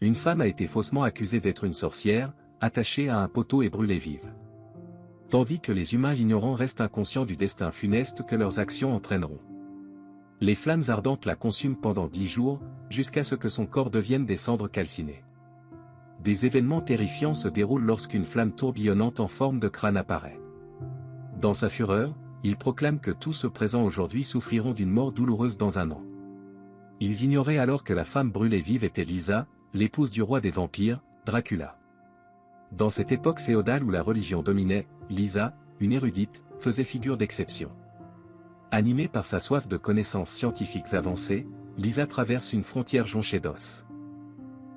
Une femme a été faussement accusée d'être une sorcière, attachée à un poteau et brûlée vive. Tandis que les humains ignorants restent inconscients du destin funeste que leurs actions entraîneront. Les flammes ardentes la consument pendant 10 jours, jusqu'à ce que son corps devienne des cendres calcinées. Des événements terrifiants se déroulent lorsqu'une flamme tourbillonnante en forme de crâne apparaît. Dans sa fureur, il proclame que tous ceux présents aujourd'hui souffriront d'une mort douloureuse dans un an. Ils ignoraient alors que la femme brûlée vive était Lisa, l'épouse du roi des vampires, Dracula. Dans cette époque féodale où la religion dominait, Lisa, une érudite, faisait figure d'exception. Animée par sa soif de connaissances scientifiques avancées, Lisa traverse une frontière jonchée d'os.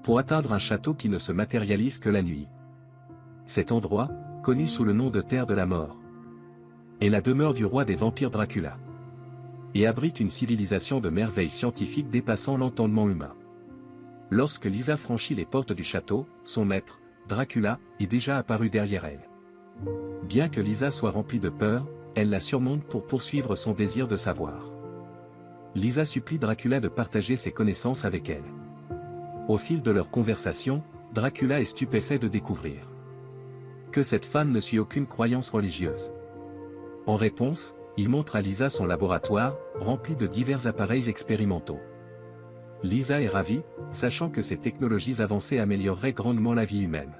Pour atteindre un château qui ne se matérialise que la nuit. Cet endroit, connu sous le nom de Terre de la Mort, est la demeure du roi des vampires Dracula. Et abrite une civilisation de merveilles scientifiques dépassant l'entendement humain. Lorsque Lisa franchit les portes du château, son maître, Dracula, est déjà apparu derrière elle. Bien que Lisa soit remplie de peur, elle la surmonte pour poursuivre son désir de savoir. Lisa supplie Dracula de partager ses connaissances avec elle. Au fil de leur conversation, Dracula est stupéfait de découvrir que cette femme ne suit aucune croyance religieuse. En réponse, il montre à Lisa son laboratoire, rempli de divers appareils expérimentaux. Lisa est ravie, sachant que ces technologies avancées amélioreraient grandement la vie humaine.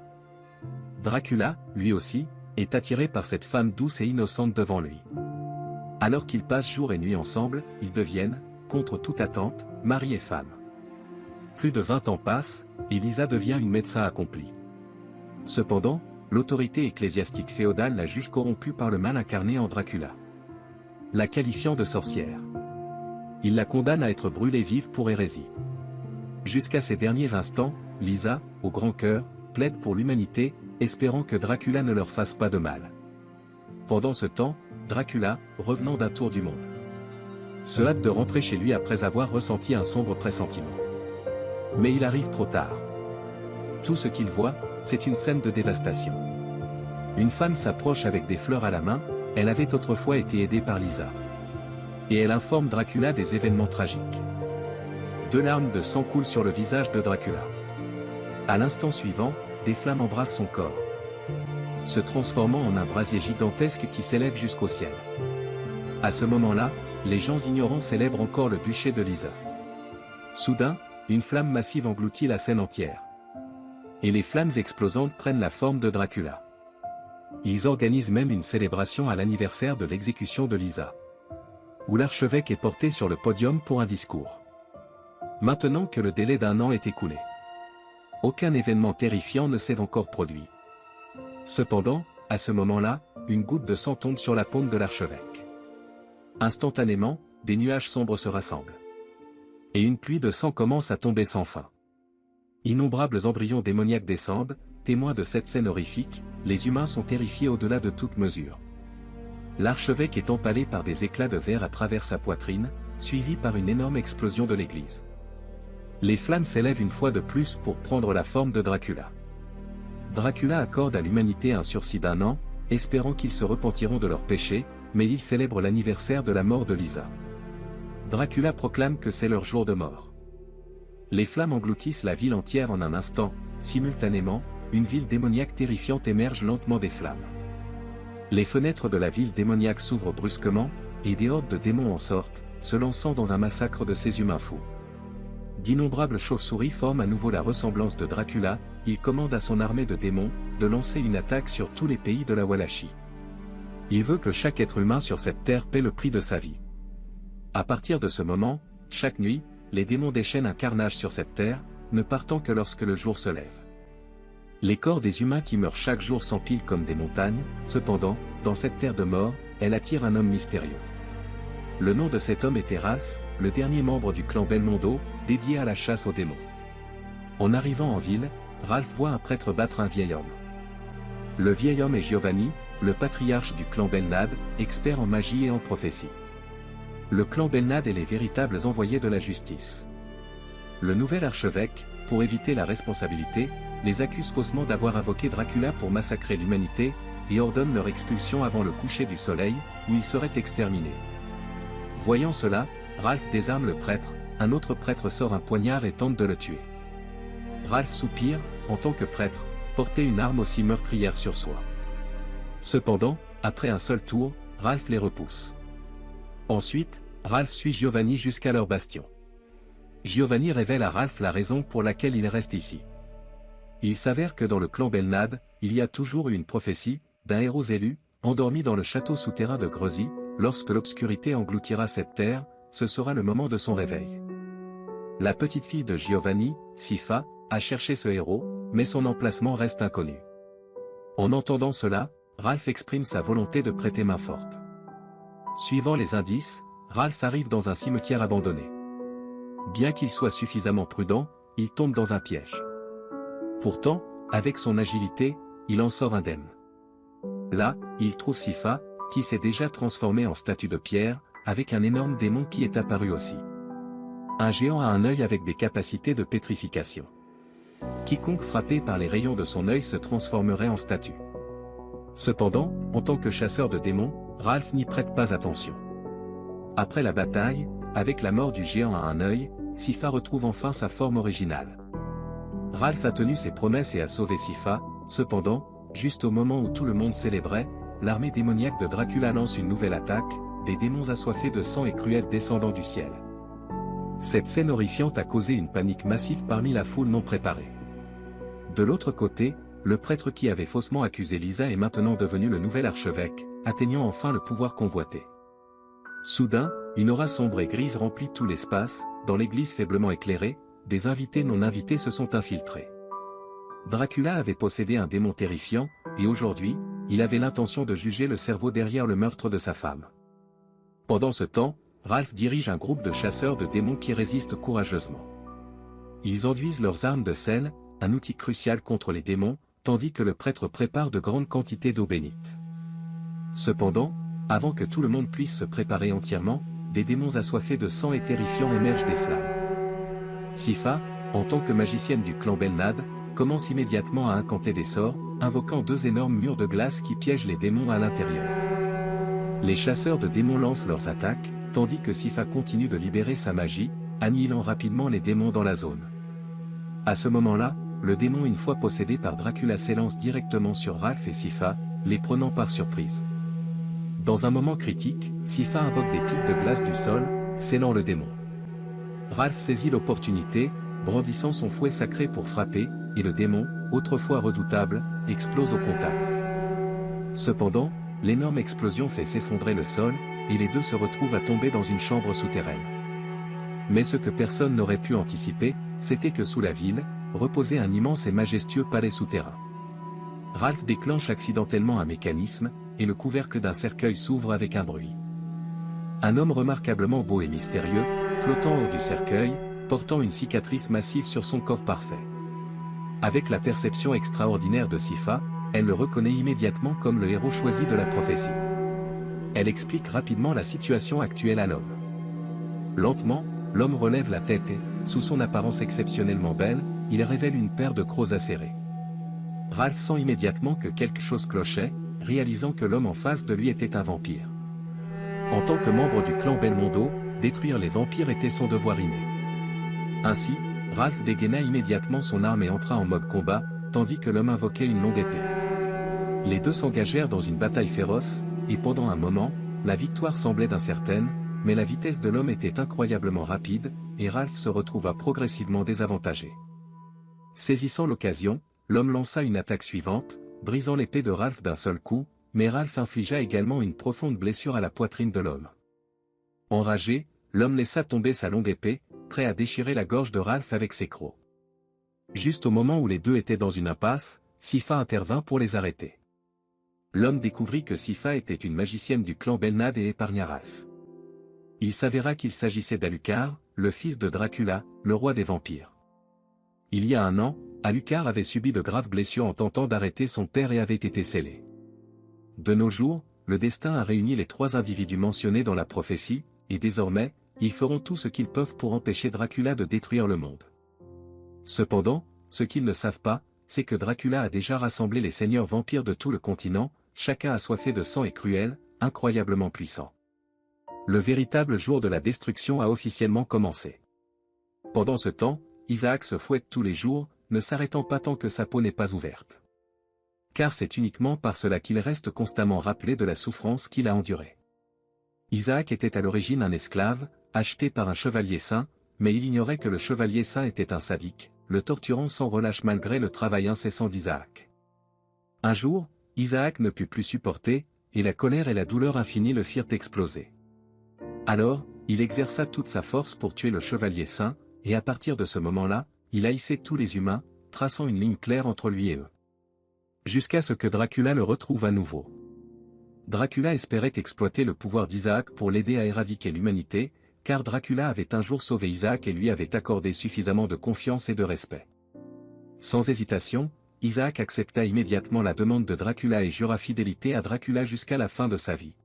Dracula, lui aussi, est attiré par cette femme douce et innocente devant lui. Alors qu'ils passent jour et nuit ensemble, ils deviennent, contre toute attente, mari et femme. Plus de 20 ans passent, et Lisa devient une médecin accomplie. Cependant, l'autorité ecclésiastique féodale la juge corrompue par le mal incarné en Dracula, la qualifiant de sorcière. Il la condamne à être brûlée vive pour hérésie. Jusqu'à ces derniers instants, Lisa, au grand cœur, plaide pour l'humanité, espérant que Dracula ne leur fasse pas de mal. Pendant ce temps, Dracula, revenant d'un tour du monde, se hâte de rentrer chez lui après avoir ressenti un sombre pressentiment. Mais il arrive trop tard. Tout ce qu'il voit, c'est une scène de dévastation. Une femme s'approche avec des fleurs à la main, elle avait autrefois été aidée par Lisa. Et elle informe Dracula des événements tragiques. 2 larmes de sang coulent sur le visage de Dracula. À l'instant suivant, des flammes embrassent son corps, se transformant en un brasier gigantesque qui s'élève jusqu'au ciel. À ce moment-là, les gens ignorants célèbrent encore le bûcher de Lisa. Soudain, une flamme massive engloutit la scène entière. Et les flammes explosantes prennent la forme de Dracula. Ils organisent même une célébration à l'anniversaire de l'exécution de Lisa, où l'archevêque est porté sur le podium pour un discours. Maintenant que le délai d'1 an est écoulé, aucun événement terrifiant ne s'est encore produit. Cependant, à ce moment-là, une goutte de sang tombe sur la paume de l'archevêque. Instantanément, des nuages sombres se rassemblent. Et une pluie de sang commence à tomber sans fin. Innombrables embryons démoniaques descendent, témoins de cette scène horrifique, les humains sont terrifiés au-delà de toute mesure. L'archevêque est empalé par des éclats de verre à travers sa poitrine, suivi par une énorme explosion de l'église. Les flammes s'élèvent une fois de plus pour prendre la forme de Dracula. Dracula accorde à l'humanité un sursis d'1 an, espérant qu'ils se repentiront de leurs péchés, mais il célèbre l'anniversaire de la mort de Lisa. Dracula proclame que c'est leur jour de mort. Les flammes engloutissent la ville entière en un instant, simultanément, une ville démoniaque terrifiante émerge lentement des flammes. Les fenêtres de la ville démoniaque s'ouvrent brusquement, et des hordes de démons en sortent, se lançant dans un massacre de ces humains fous. D'innombrables chauves-souris forment à nouveau la ressemblance de Dracula, il commande à son armée de démons, de lancer une attaque sur tous les pays de la Wallachie. Il veut que chaque être humain sur cette terre paie le prix de sa vie. À partir de ce moment, chaque nuit, les démons déchaînent un carnage sur cette terre, ne partant que lorsque le jour se lève. Les corps des humains qui meurent chaque jour s'empilent comme des montagnes, cependant, dans cette terre de mort, elle attire un homme mystérieux. Le nom de cet homme était Ralph, le dernier membre du clan Belmondo, dédié à la chasse aux démons. En arrivant en ville, Ralph voit un prêtre battre un vieil homme. Le vieil homme est Giovanni, le patriarche du clan Belnade, expert en magie et en prophétie. Le clan Belnade est les véritables envoyés de la justice. Le nouvel archevêque, pour éviter la responsabilité, les accuse faussement d'avoir invoqué Dracula pour massacrer l'humanité, et ordonne leur expulsion avant le coucher du soleil, où ils seraient exterminés. Voyant cela, Ralph désarme le prêtre, un autre prêtre sort un poignard et tente de le tuer. Ralph soupire, en tant que prêtre, porter une arme aussi meurtrière sur soi. Cependant, après un seul tour, Ralph les repousse. Ensuite, Ralph suit Giovanni jusqu'à leur bastion. Giovanni révèle à Ralph la raison pour laquelle il reste ici. Il s'avère que dans le clan Belnade, il y a toujours eu une prophétie, d'un héros élu, endormi dans le château souterrain de Greuzy. Lorsque l'obscurité engloutira cette terre, ce sera le moment de son réveil. La petite fille de Giovanni, Sifa, a cherché ce héros, mais son emplacement reste inconnu. En entendant cela, Ralph exprime sa volonté de prêter main forte. Suivant les indices, Ralph arrive dans un cimetière abandonné. Bien qu'il soit suffisamment prudent, il tombe dans un piège. Pourtant, avec son agilité, il en sort indemne. Là, il trouve Sifa, qui s'est déjà transformé en statue de pierre, avec un énorme démon qui est apparu aussi. Un géant a un œil avec des capacités de pétrification. Quiconque frappé par les rayons de son œil se transformerait en statue. Cependant, en tant que chasseur de démons, Ralph n'y prête pas attention. Après la bataille, avec la mort du géant à un œil, Sifa retrouve enfin sa forme originale. Ralph a tenu ses promesses et a sauvé Sifa, cependant, juste au moment où tout le monde célébrait, l'armée démoniaque de Dracula lance une nouvelle attaque, des démons assoiffés de sang et cruels descendant du ciel. Cette scène horrifiante a causé une panique massive parmi la foule non préparée. De l'autre côté, le prêtre qui avait faussement accusé Lisa est maintenant devenu le nouvel archevêque, atteignant enfin le pouvoir convoité. Soudain, une aura sombre et grise remplit tout l'espace, dans l'église faiblement éclairée, des invités non invités se sont infiltrés. Dracula avait possédé un démon terrifiant, et aujourd'hui, il avait l'intention de juger le cerveau derrière le meurtre de sa femme. Pendant ce temps, Ralph dirige un groupe de chasseurs de démons qui résistent courageusement. Ils enduisent leurs armes de sel, un outil crucial contre les démons, tandis que le prêtre prépare de grandes quantités d'eau bénite. Cependant, avant que tout le monde puisse se préparer entièrement, des démons assoiffés de sang et terrifiants émergent des flammes. Sifa, en tant que magicienne du clan Belnade, commence immédiatement à incanter des sorts, invoquant deux énormes murs de glace qui piègent les démons à l'intérieur. Les chasseurs de démons lancent leurs attaques, tandis que Sifa continue de libérer sa magie, annihilant rapidement les démons dans la zone. À ce moment-là, le démon une fois possédé par Dracula s'élance directement sur Ralph et Sifa, les prenant par surprise. Dans un moment critique, Sifa invoque des pics de glace du sol, scellant le démon. Ralph saisit l'opportunité, brandissant son fouet sacré pour frapper, et le démon, autrefois redoutable, explose au contact. Cependant, l'énorme explosion fait s'effondrer le sol, et les deux se retrouvent à tomber dans une chambre souterraine. Mais ce que personne n'aurait pu anticiper, c'était que sous la ville, reposait un immense et majestueux palais souterrain. Ralph déclenche accidentellement un mécanisme, et le couvercle d'un cercueil s'ouvre avec un bruit. Un homme remarquablement beau et mystérieux, flottant hors du cercueil, portant une cicatrice massive sur son corps parfait. Avec la perception extraordinaire de Sifa, elle le reconnaît immédiatement comme le héros choisi de la prophétie. Elle explique rapidement la situation actuelle à l'homme. Lentement, l'homme relève la tête et, sous son apparence exceptionnellement belle, il révèle une paire de crocs acérés. Ralph sent immédiatement que quelque chose clochait, réalisant que l'homme en face de lui était un vampire. En tant que membre du clan Belmondo, détruire les vampires était son devoir inné. Ainsi, Ralph dégaina immédiatement son arme et entra en mode combat, tandis que l'homme invoquait une longue épée. Les deux s'engagèrent dans une bataille féroce, et pendant un moment, la victoire semblait incertaine, mais la vitesse de l'homme était incroyablement rapide, et Ralph se retrouva progressivement désavantagé. Saisissant l'occasion, l'homme lança une attaque suivante, brisant l'épée de Ralph d'un seul coup, mais Ralph infligea également une profonde blessure à la poitrine de l'homme. Enragé, l'homme laissa tomber sa longue épée, prêt à déchirer la gorge de Ralph avec ses crocs. Juste au moment où les deux étaient dans une impasse, Sifa intervint pour les arrêter. L'homme découvrit que Sifa était une magicienne du clan Belnade et épargna Ralph. Il s'avéra qu'il s'agissait d'Alucard, le fils de Dracula, le roi des vampires. Il y a un an, Alucard avait subi de graves blessures en tentant d'arrêter son père et avait été scellé. De nos jours, le destin a réuni les trois individus mentionnés dans la prophétie, et désormais, ils feront tout ce qu'ils peuvent pour empêcher Dracula de détruire le monde. Cependant, ce qu'ils ne savent pas, c'est que Dracula a déjà rassemblé les seigneurs vampires de tout le continent, chacun assoiffé de sang et cruel, incroyablement puissant. Le véritable jour de la destruction a officiellement commencé. Pendant ce temps, Isaac se fouette tous les jours, ne s'arrêtant pas tant que sa peau n'est pas ouverte. Car c'est uniquement par cela qu'il reste constamment rappelé de la souffrance qu'il a endurée. Isaac était à l'origine un esclave, acheté par un chevalier saint, mais il ignorait que le chevalier saint était un sadique, le torturant sans relâche malgré le travail incessant d'Isaac. Un jour, Isaac ne put plus supporter, et la colère et la douleur infinie le firent exploser. Alors, il exerça toute sa force pour tuer le chevalier saint, et à partir de ce moment-là, il haïssait tous les humains, traçant une ligne claire entre lui et eux. Jusqu'à ce que Dracula le retrouve à nouveau. Dracula espérait exploiter le pouvoir d'Isaac pour l'aider à éradiquer l'humanité, car Dracula avait un jour sauvé Isaac et lui avait accordé suffisamment de confiance et de respect. Sans hésitation, Isaac accepta immédiatement la demande de Dracula et jura fidélité à Dracula jusqu'à la fin de sa vie.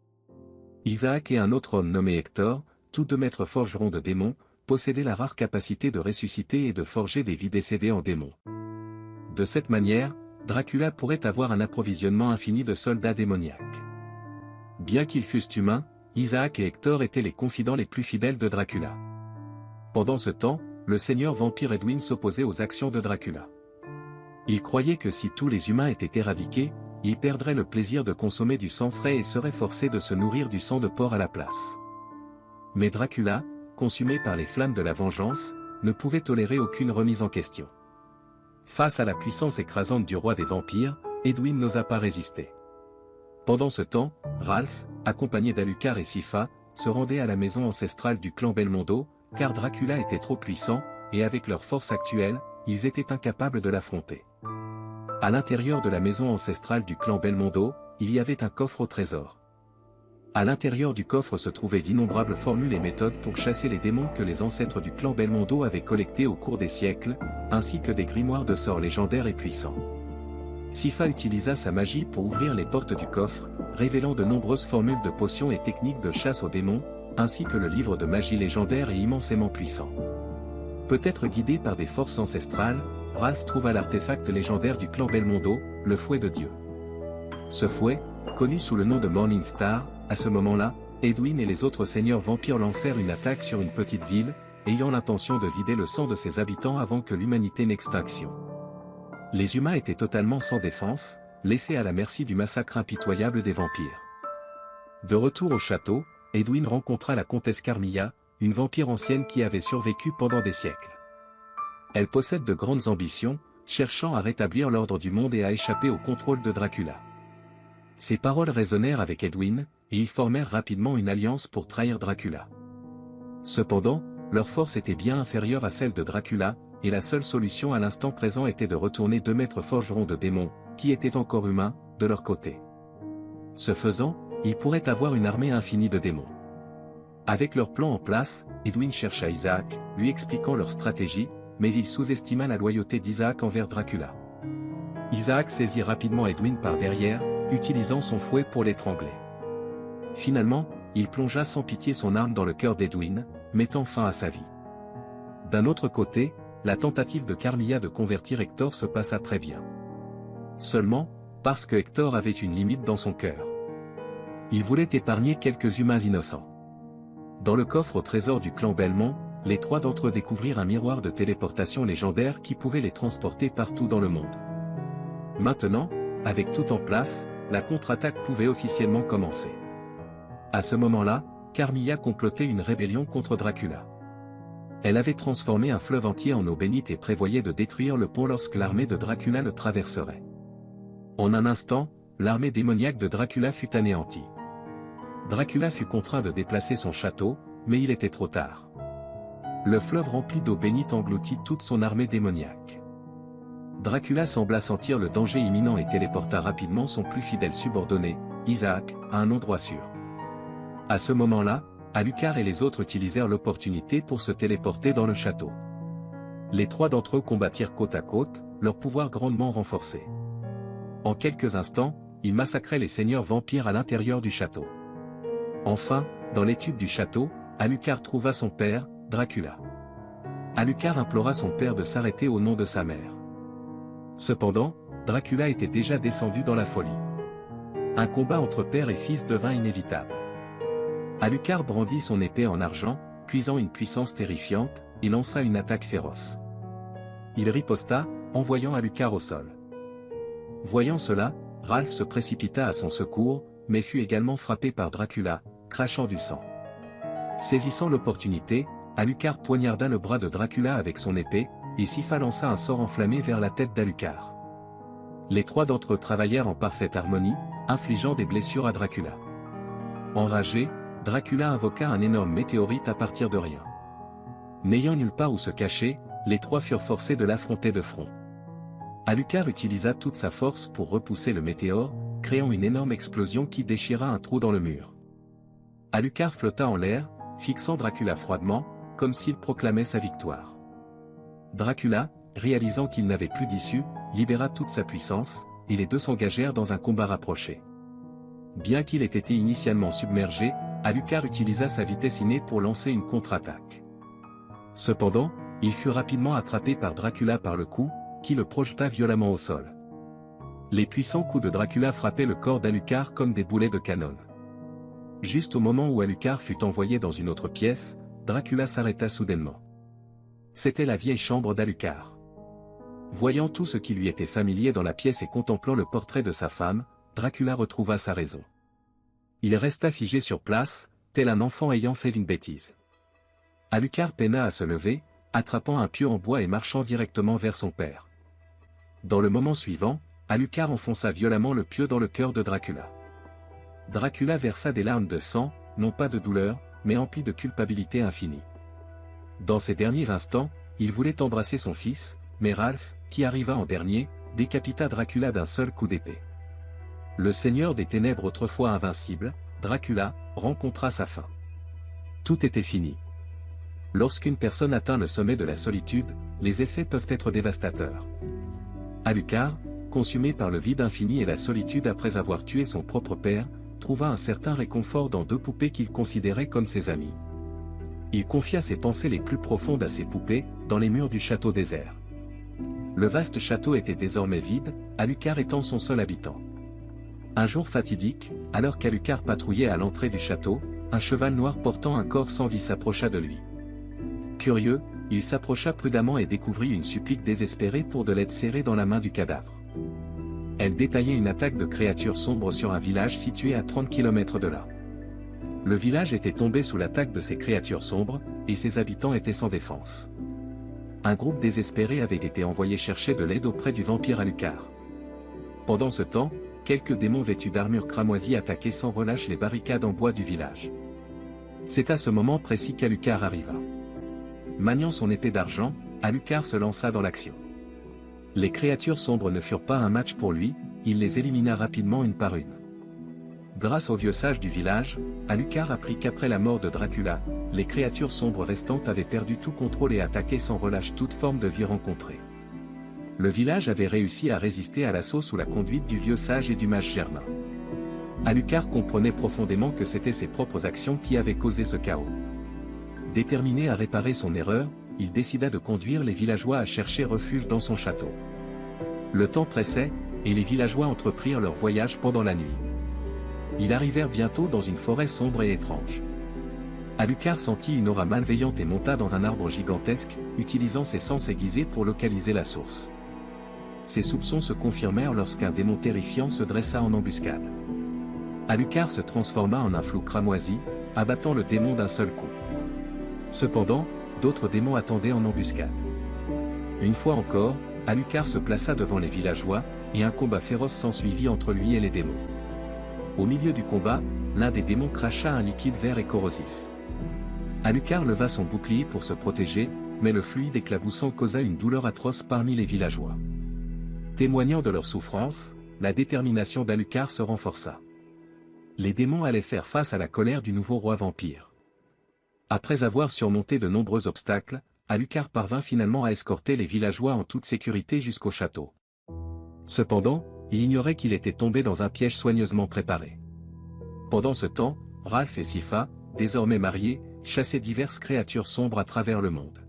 Isaac et un autre homme nommé Hector, tous deux maîtres forgerons de démons, possédaient la rare capacité de ressusciter et de forger des vies décédées en démons. De cette manière, Dracula pourrait avoir un approvisionnement infini de soldats démoniaques. Bien qu'ils fussent humains, Isaac et Hector étaient les confidents les plus fidèles de Dracula. Pendant ce temps, le seigneur vampire Edwin s'opposait aux actions de Dracula. Il croyait que si tous les humains étaient éradiqués, il perdrait le plaisir de consommer du sang frais et serait forcé de se nourrir du sang de porc à la place. Mais Dracula, consumé par les flammes de la vengeance, ne pouvait tolérer aucune remise en question. Face à la puissance écrasante du roi des vampires, Edwin n'osa pas résister. Pendant ce temps, Ralph, accompagné d'Alucard et Sypha, se rendait à la maison ancestrale du clan Belmondo, car Dracula était trop puissant, et avec leur force actuelle, ils étaient incapables de l'affronter. À l'intérieur de la maison ancestrale du clan Belmondo, il y avait un coffre au trésor. À l'intérieur du coffre se trouvaient d'innombrables formules et méthodes pour chasser les démons que les ancêtres du clan Belmondo avaient collectés au cours des siècles, ainsi que des grimoires de sorts légendaires et puissants. Sypha utilisa sa magie pour ouvrir les portes du coffre, révélant de nombreuses formules de potions et techniques de chasse aux démons, ainsi que le livre de magie légendaire et immensément puissant. Peut-être guidé par des forces ancestrales, Ralph trouva l'artefact légendaire du clan Belmondo, le fouet de Dieu. Ce fouet, connu sous le nom de Morningstar, à ce moment-là, Edwin et les autres seigneurs vampires lancèrent une attaque sur une petite ville, ayant l'intention de vider le sang de ses habitants avant que l'humanité n'extinction. Les humains étaient totalement sans défense, laissés à la merci du massacre impitoyable des vampires. De retour au château, Edwin rencontra la comtesse Carmilla, une vampire ancienne qui avait survécu pendant des siècles. Elle possède de grandes ambitions, cherchant à rétablir l'ordre du monde et à échapper au contrôle de Dracula. Ces paroles résonnèrent avec Edwin, et ils formèrent rapidement une alliance pour trahir Dracula. Cependant, leur force était bien inférieure à celle de Dracula, et la seule solution à l'instant présent était de retourner deux maîtres forgerons de démons, qui étaient encore humains, de leur côté. Ce faisant, ils pourraient avoir une armée infinie de démons. Avec leur plan en place, Edwin chercha Isaac, lui expliquant leur stratégie, mais il sous-estima la loyauté d'Isaac envers Dracula. Isaac saisit rapidement Edwin par derrière, utilisant son fouet pour l'étrangler. Finalement, il plongea sans pitié son arme dans le cœur d'Edwin, mettant fin à sa vie. D'un autre côté, la tentative de Carmilla de convertir Hector se passa très bien. Seulement, parce que Hector avait une limite dans son cœur. Il voulait épargner quelques humains innocents. Dans le coffre au trésor du clan Belmont, les trois d'entre eux découvrirent un miroir de téléportation légendaire qui pouvait les transporter partout dans le monde. Maintenant, avec tout en place, la contre-attaque pouvait officiellement commencer. À ce moment-là, Carmilla complotait une rébellion contre Dracula. Elle avait transformé un fleuve entier en eau bénite et prévoyait de détruire le pont lorsque l'armée de Dracula le traverserait. En un instant, l'armée démoniaque de Dracula fut anéantie. Dracula fut contraint de déplacer son château, mais il était trop tard. Le fleuve rempli d'eau bénite engloutit toute son armée démoniaque. Dracula sembla sentir le danger imminent et téléporta rapidement son plus fidèle subordonné, Isaac, à un endroit sûr. À ce moment-là, Alucard et les autres utilisèrent l'opportunité pour se téléporter dans le château. Les trois d'entre eux combattirent côte à côte, leur pouvoir grandement renforcé. En quelques instants, ils massacraient les seigneurs vampires à l'intérieur du château. Enfin, dans l'étude du château, Alucard trouva son père, Dracula. Alucard implora son père de s'arrêter au nom de sa mère. Cependant, Dracula était déjà descendu dans la folie. Un combat entre père et fils devint inévitable. Alucard brandit son épée en argent, puisant une puissance terrifiante, et lança une attaque féroce. Il riposta, envoyant Alucard au sol. Voyant cela, Ralph se précipita à son secours, mais fut également frappé par Dracula, crachant du sang. Saisissant l'opportunité, Alucard poignarda le bras de Dracula avec son épée, et Sypha lança un sort enflammé vers la tête d'Alucard. Les trois d'entre eux travaillèrent en parfaite harmonie, infligeant des blessures à Dracula. Enragé, Dracula invoqua un énorme météorite à partir de rien. N'ayant nulle part où se cacher, les trois furent forcés de l'affronter de front. Alucard utilisa toute sa force pour repousser le météore, créant une énorme explosion qui déchira un trou dans le mur. Alucard flotta en l'air, fixant Dracula froidement, comme s'il proclamait sa victoire. Dracula, réalisant qu'il n'avait plus d'issue, libéra toute sa puissance, et les deux s'engagèrent dans un combat rapproché. Bien qu'il ait été initialement submergé, Alucard utilisa sa vitesse innée pour lancer une contre-attaque. Cependant, il fut rapidement attrapé par Dracula par le cou, qui le projeta violemment au sol. Les puissants coups de Dracula frappaient le corps d'Alucard comme des boulets de canon. Juste au moment où Alucard fut envoyé dans une autre pièce, Dracula s'arrêta soudainement. C'était la vieille chambre d'Alucard. Voyant tout ce qui lui était familier dans la pièce et contemplant le portrait de sa femme, Dracula retrouva sa raison. Il resta figé sur place, tel un enfant ayant fait une bêtise. Alucard peina à se lever, attrapant un pieu en bois et marchant directement vers son père. Dans le moment suivant, Alucard enfonça violemment le pieu dans le cœur de Dracula. Dracula versa des larmes de sang, non pas de douleur, mais empli de culpabilité infinie. Dans ces derniers instants, il voulait embrasser son fils, mais Ralph, qui arriva en dernier, décapita Dracula d'un seul coup d'épée. Le seigneur des ténèbres autrefois invincible, Dracula, rencontra sa fin. Tout était fini. Lorsqu'une personne atteint le sommet de la solitude, les effets peuvent être dévastateurs. Alucard, consumé par le vide infini et la solitude après avoir tué son propre père, trouva un certain réconfort dans deux poupées qu'il considérait comme ses amis. Il confia ses pensées les plus profondes à ces poupées, dans les murs du château désert. Le vaste château était désormais vide, Alucard étant son seul habitant. Un jour fatidique, alors qu'Alucard patrouillait à l'entrée du château, un cheval noir portant un corps sans vie s'approcha de lui. Curieux, il s'approcha prudemment et découvrit une supplique désespérée pour de l'aide serrée dans la main du cadavre. Elle détaillait une attaque de créatures sombres sur un village situé à 30 km de là. Le village était tombé sous l'attaque de ces créatures sombres, et ses habitants étaient sans défense. Un groupe désespéré avait été envoyé chercher de l'aide auprès du vampire Alucard. Pendant ce temps, quelques démons vêtus d'armure cramoisie attaquaient sans relâche les barricades en bois du village. C'est à ce moment précis qu'Alucard arriva. Maniant son épée d'argent, Alucard se lança dans l'action. Les créatures sombres ne furent pas un match pour lui, il les élimina rapidement une par une. Grâce au vieux sage du village, Alucard apprit qu'après la mort de Dracula, les créatures sombres restantes avaient perdu tout contrôle et attaquaient sans relâche toute forme de vie rencontrée. Le village avait réussi à résister à l'assaut sous la conduite du vieux sage et du mage Germain. Alucard comprenait profondément que c'étaient ses propres actions qui avaient causé ce chaos. Déterminé à réparer son erreur, il décida de conduire les villageois à chercher refuge dans son château. Le temps pressait, et les villageois entreprirent leur voyage pendant la nuit. Ils arrivèrent bientôt dans une forêt sombre et étrange. Alucard sentit une aura malveillante et monta dans un arbre gigantesque, utilisant ses sens aiguisés pour localiser la source. Ses soupçons se confirmèrent lorsqu'un démon terrifiant se dressa en embuscade. Alucard se transforma en un flou cramoisi, abattant le démon d'un seul coup. Cependant, d'autres démons attendaient en embuscade. Une fois encore, Alucard se plaça devant les villageois, et un combat féroce s'ensuivit entre lui et les démons. Au milieu du combat, l'un des démons cracha un liquide vert et corrosif. Alucard leva son bouclier pour se protéger, mais le fluide éclaboussant causa une douleur atroce parmi les villageois. Témoignant de leur souffrance, la détermination d'Alucard se renforça. Les démons allaient faire face à la colère du nouveau roi vampire. Après avoir surmonté de nombreux obstacles, Alucard parvint finalement à escorter les villageois en toute sécurité jusqu'au château. Cependant, il ignorait qu'il était tombé dans un piège soigneusement préparé. Pendant ce temps, Ralph et Sypha, désormais mariés, chassaient diverses créatures sombres à travers le monde.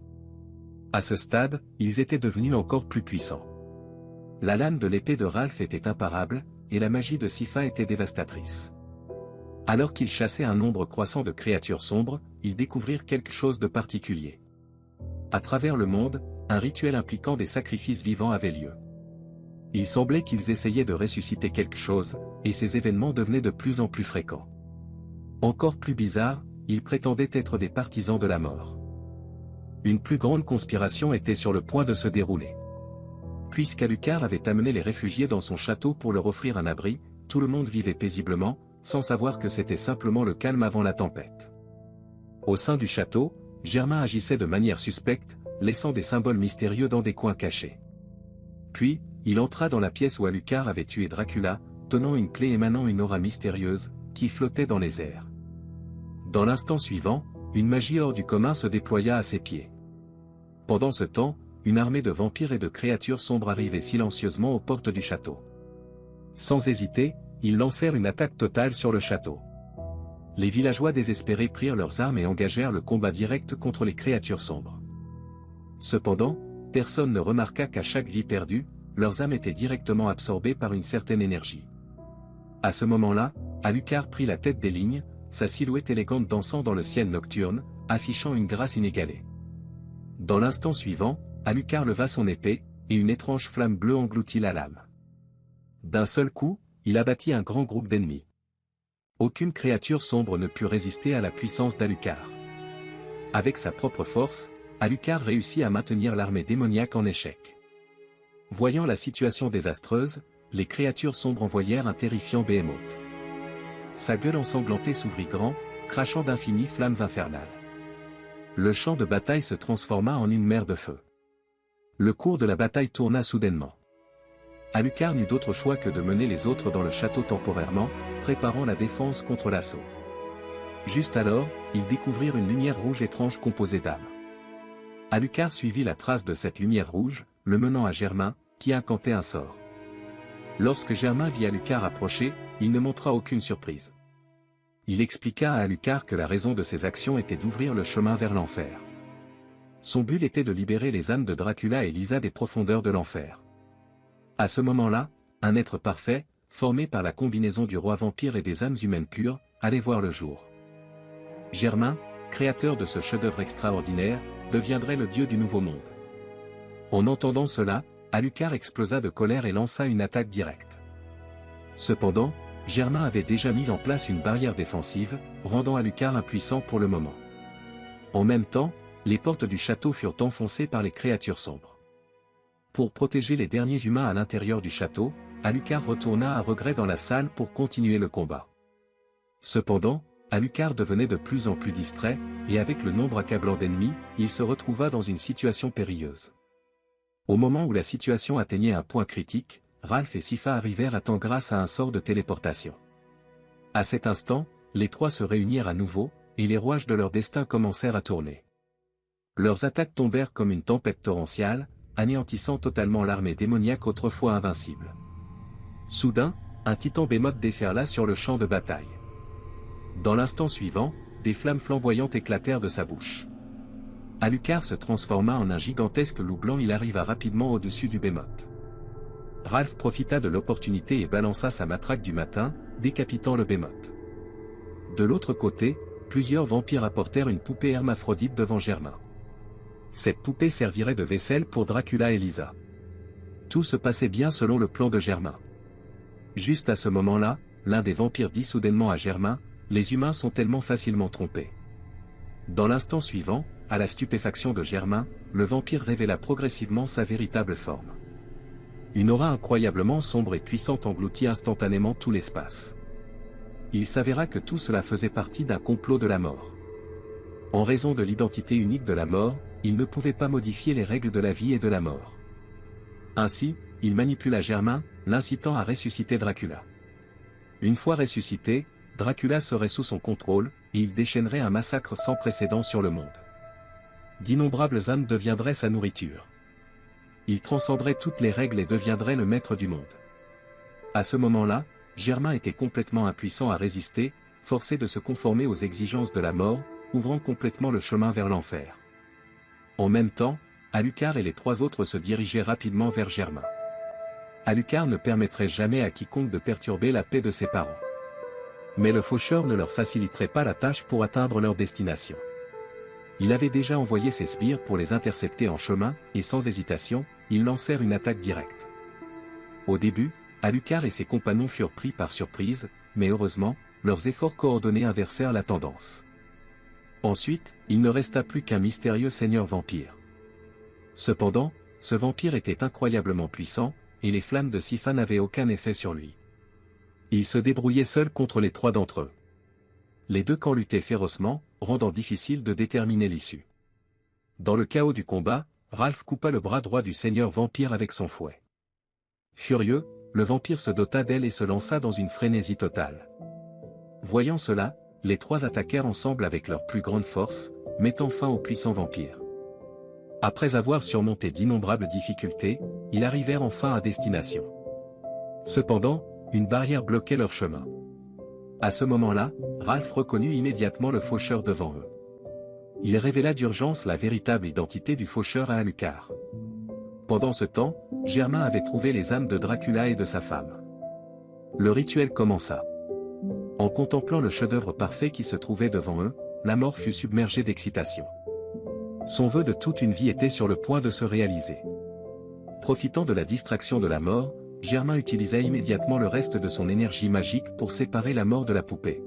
À ce stade, ils étaient devenus encore plus puissants. La lame de l'épée de Ralph était imparable, et la magie de Sypha était dévastatrice. Alors qu'ils chassaient un nombre croissant de créatures sombres, ils découvrirent quelque chose de particulier. À travers le monde, un rituel impliquant des sacrifices vivants avait lieu. Il semblait qu'ils essayaient de ressusciter quelque chose, et ces événements devenaient de plus en plus fréquents. Encore plus bizarre, ils prétendaient être des partisans de la mort. Une plus grande conspiration était sur le point de se dérouler. Puisqu'Alucard avait amené les réfugiés dans son château pour leur offrir un abri, tout le monde vivait paisiblement, sans savoir que c'était simplement le calme avant la tempête. Au sein du château, Germain agissait de manière suspecte, laissant des symboles mystérieux dans des coins cachés. Puis, il entra dans la pièce où Alucard avait tué Dracula, tenant une clé émanant une aura mystérieuse, qui flottait dans les airs. Dans l'instant suivant, une magie hors du commun se déploya à ses pieds. Pendant ce temps, une armée de vampires et de créatures sombres arrivait silencieusement aux portes du château. Sans hésiter, ils lancèrent une attaque totale sur le château. Les villageois désespérés prirent leurs armes et engagèrent le combat direct contre les créatures sombres. Cependant, personne ne remarqua qu'à chaque vie perdue, leurs âmes étaient directement absorbées par une certaine énergie. À ce moment-là, Alucard prit la tête des lignes, sa silhouette élégante dansant dans le ciel nocturne, affichant une grâce inégalée. Dans l'instant suivant, Alucard leva son épée, et une étrange flamme bleue engloutit la lame. D'un seul coup, il abattit un grand groupe d'ennemis. Aucune créature sombre ne put résister à la puissance d'Alucard. Avec sa propre force, Alucard réussit à maintenir l'armée démoniaque en échec. Voyant la situation désastreuse, les créatures sombres envoyèrent un terrifiant Behemoth. Sa gueule ensanglantée s'ouvrit grand, crachant d'infinies flammes infernales. Le champ de bataille se transforma en une mer de feu. Le cours de la bataille tourna soudainement. Alucard n'eut d'autre choix que de mener les autres dans le château temporairement, préparant la défense contre l'assaut. Juste alors, ils découvrirent une lumière rouge étrange composée d'âmes. Alucard suivit la trace de cette lumière rouge, le menant à Germain, qui incantait un sort. Lorsque Germain vit Alucard approcher, il ne montra aucune surprise. Il expliqua à Alucard que la raison de ses actions était d'ouvrir le chemin vers l'enfer. Son but était de libérer les âmes de Dracula et Lisa des profondeurs de l'enfer. À ce moment-là, un être parfait, formé par la combinaison du roi vampire et des âmes humaines pures, allait voir le jour. Germain, créateur de ce chef-d'œuvre extraordinaire, deviendrait le dieu du nouveau monde. En entendant cela, Alucard explosa de colère et lança une attaque directe. Cependant, Germain avait déjà mis en place une barrière défensive, rendant Alucard impuissant pour le moment. En même temps, les portes du château furent enfoncées par les créatures sombres. Pour protéger les derniers humains à l'intérieur du château, Alucard retourna à regret dans la salle pour continuer le combat. Cependant, Alucard devenait de plus en plus distrait, et avec le nombre accablant d'ennemis, il se retrouva dans une situation périlleuse. Au moment où la situation atteignait un point critique, Ralph et Sypha arrivèrent à temps grâce à un sort de téléportation. À cet instant, les trois se réunirent à nouveau, et les rouages de leur destin commencèrent à tourner. Leurs attaques tombèrent comme une tempête torrentiale, anéantissant totalement l'armée démoniaque autrefois invincible. Soudain, un titan Behemoth déferla sur le champ de bataille. Dans l'instant suivant, des flammes flamboyantes éclatèrent de sa bouche. Alucard se transforma en un gigantesque loup blanc. Il arriva rapidement au-dessus du Behemoth. Ralph profita de l'opportunité et balança sa matraque du matin, décapitant le Behemoth. De l'autre côté, plusieurs vampires apportèrent une poupée hermaphrodite devant Germain. Cette poupée servirait de vaisselle pour Dracula et Lisa. Tout se passait bien selon le plan de Germain. Juste à ce moment-là, l'un des vampires dit soudainement à Germain, « Les humains sont tellement facilement trompés. » Dans l'instant suivant, à la stupéfaction de Germain, le vampire révéla progressivement sa véritable forme. Une aura incroyablement sombre et puissante engloutit instantanément tout l'espace. Il s'avéra que tout cela faisait partie d'un complot de la mort. En raison de l'identité unique de la mort, il ne pouvait pas modifier les règles de la vie et de la mort. Ainsi, il manipula Germain, l'incitant à ressusciter Dracula. Une fois ressuscité, Dracula serait sous son contrôle, et il déchaînerait un massacre sans précédent sur le monde. D'innombrables âmes deviendraient sa nourriture. Il transcenderait toutes les règles et deviendrait le maître du monde. À ce moment-là, Germain était complètement impuissant à résister, forcé de se conformer aux exigences de la mort, ouvrant complètement le chemin vers l'enfer. En même temps, Alucard et les trois autres se dirigeaient rapidement vers Germain. Alucard ne permettrait jamais à quiconque de perturber la paix de ses parents. Mais le faucheur ne leur faciliterait pas la tâche pour atteindre leur destination. Il avait déjà envoyé ses sbires pour les intercepter en chemin, et sans hésitation, ils lancèrent une attaque directe. Au début, Alucard et ses compagnons furent pris par surprise, mais heureusement, leurs efforts coordonnés inversèrent la tendance. Ensuite, il ne resta plus qu'un mystérieux seigneur vampire. Cependant, ce vampire était incroyablement puissant, et les flammes de Sypha n'avaient aucun effet sur lui. Il se débrouillait seul contre les 3 d'entre eux. Les 2 camps luttaient férocement, rendant difficile de déterminer l'issue. Dans le chaos du combat, Ralph coupa le bras droit du seigneur vampire avec son fouet. Furieux, le vampire se dota d'elle et se lança dans une frénésie totale. Voyant cela, les 3 attaquèrent ensemble avec leur plus grande force, mettant fin au puissant vampire. Après avoir surmonté d'innombrables difficultés, ils arrivèrent enfin à destination. Cependant, une barrière bloquait leur chemin. À ce moment-là, Ralph reconnut immédiatement le faucheur devant eux. Il révéla d'urgence la véritable identité du faucheur à Alucard. Pendant ce temps, Germain avait trouvé les âmes de Dracula et de sa femme. Le rituel commença. En contemplant le chef-d'œuvre parfait qui se trouvait devant eux, la mort fut submergée d'excitation. Son vœu de toute une vie était sur le point de se réaliser. Profitant de la distraction de la mort, Germain utilisa immédiatement le reste de son énergie magique pour séparer la mort de la poupée.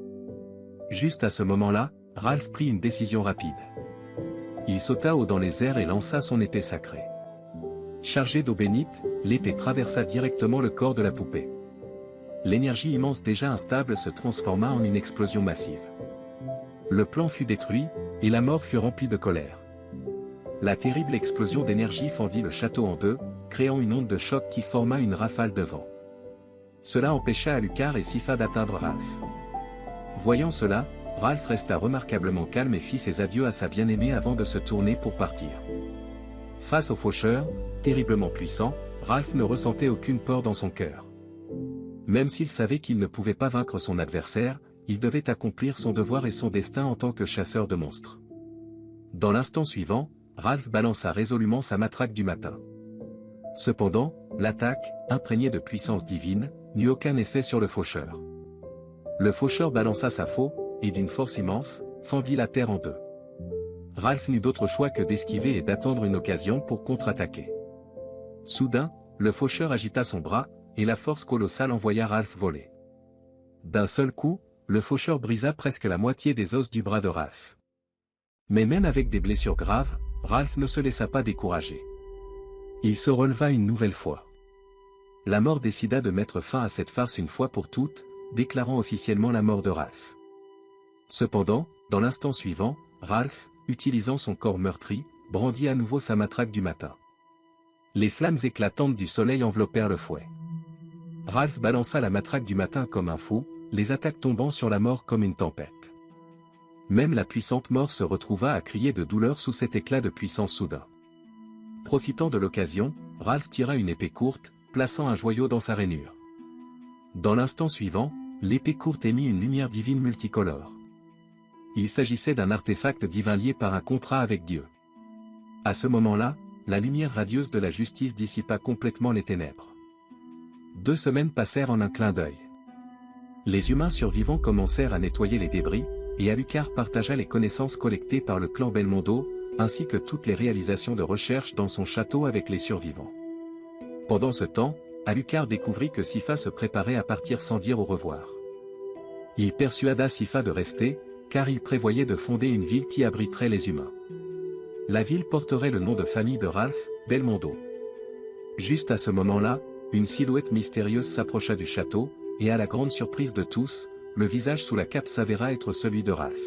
Juste à ce moment-là, Ralph prit une décision rapide. Il sauta haut dans les airs et lança son épée sacrée. Chargée d'eau bénite, l'épée traversa directement le corps de la poupée. L'énergie immense déjà instable se transforma en une explosion massive. Le plan fut détruit, et la mort fut remplie de colère. La terrible explosion d'énergie fendit le château en 2, créant une onde de choc qui forma une rafale de vent. Cela empêcha Alucard et Sypha d'atteindre Ralph. Voyant cela, Ralph resta remarquablement calme et fit ses adieux à sa bien-aimée avant de se tourner pour partir. Face au faucheur, terriblement puissant, Ralph ne ressentait aucune peur dans son cœur. Même s'il savait qu'il ne pouvait pas vaincre son adversaire, il devait accomplir son devoir et son destin en tant que chasseur de monstres. Dans l'instant suivant, Ralph balança résolument sa matraque du matin. Cependant, l'attaque, imprégnée de puissance divine, n'eut aucun effet sur le faucheur. Le faucheur balança sa faux, et d'une force immense, fendit la terre en 2. Ralph n'eut d'autre choix que d'esquiver et d'attendre une occasion pour contre-attaquer. Soudain, le faucheur agita son bras, et la force colossale envoya Ralph voler. D'un seul coup, le faucheur brisa presque la moitié des os du bras de Ralph. Mais même avec des blessures graves, Ralph ne se laissa pas décourager. Il se releva une nouvelle fois. La mort décida de mettre fin à cette farce une fois pour toutes, déclarant officiellement la mort de Ralph. Cependant, dans l'instant suivant, Ralph, utilisant son corps meurtri, brandit à nouveau sa matraque du matin. Les flammes éclatantes du soleil enveloppèrent le fouet. Ralph balança la matraque du matin comme un fou, les attaques tombant sur la mort comme une tempête. Même la puissante mort se retrouva à crier de douleur sous cet éclat de puissance soudain. Profitant de l'occasion, Ralph tira une épée courte, plaçant un joyau dans sa rainure. Dans l'instant suivant, l'épée courte émit une lumière divine multicolore. Il s'agissait d'un artefact divin lié par un contrat avec Dieu. À ce moment-là, la lumière radieuse de la justice dissipa complètement les ténèbres. 2 semaines passèrent en un clin d'œil. Les humains survivants commencèrent à nettoyer les débris, et Alucard partagea les connaissances collectées par le clan Belmondo, ainsi que toutes les réalisations de recherche dans son château avec les survivants. Pendant ce temps, Alucard découvrit que Sypha se préparait à partir sans dire au revoir. Il persuada Sypha de rester, car il prévoyait de fonder une ville qui abriterait les humains. La ville porterait le nom de famille de Ralph, Belmondo. Juste à ce moment-là, une silhouette mystérieuse s'approcha du château, et à la grande surprise de tous, le visage sous la cape s'avéra être celui de Ralph.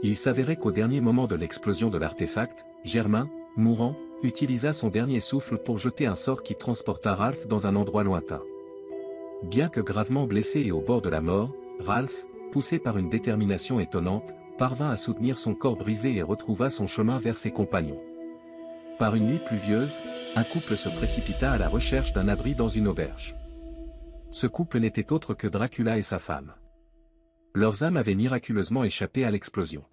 Il s'avérait qu'au dernier moment de l'explosion de l'artefact, Germain, mourant, utilisa son dernier souffle pour jeter un sort qui transporta Ralph dans un endroit lointain. Bien que gravement blessé et au bord de la mort, Ralph, poussé par une détermination étonnante, parvint à soutenir son corps brisé et retrouva son chemin vers ses compagnons. Par une nuit pluvieuse, un couple se précipita à la recherche d'un abri dans une auberge. Ce couple n'était autre que Dracula et sa femme. Leurs âmes avaient miraculeusement échappé à l'explosion.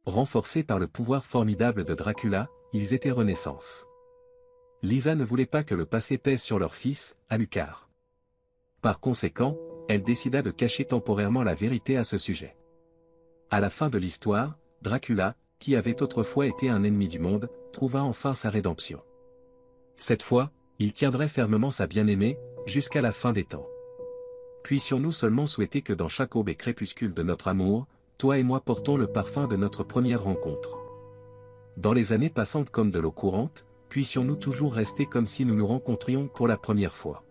Renforcés par le pouvoir formidable de Dracula, ils étaient Renaissance. Lisa ne voulait pas que le passé pèse sur leur fils, Alucard. Par conséquent, elle décida de cacher temporairement la vérité à ce sujet. À la fin de l'histoire, Dracula, qui avait autrefois été un ennemi du monde, trouva enfin sa rédemption. Cette fois, il tiendrait fermement sa bien-aimée, jusqu'à la fin des temps. Puissions-nous seulement souhaiter que dans chaque aube et crépuscule de notre amour, toi et moi portons le parfum de notre première rencontre. Dans les années passantes comme de l'eau courante, puissions-nous toujours rester comme si nous nous rencontrions pour la première fois.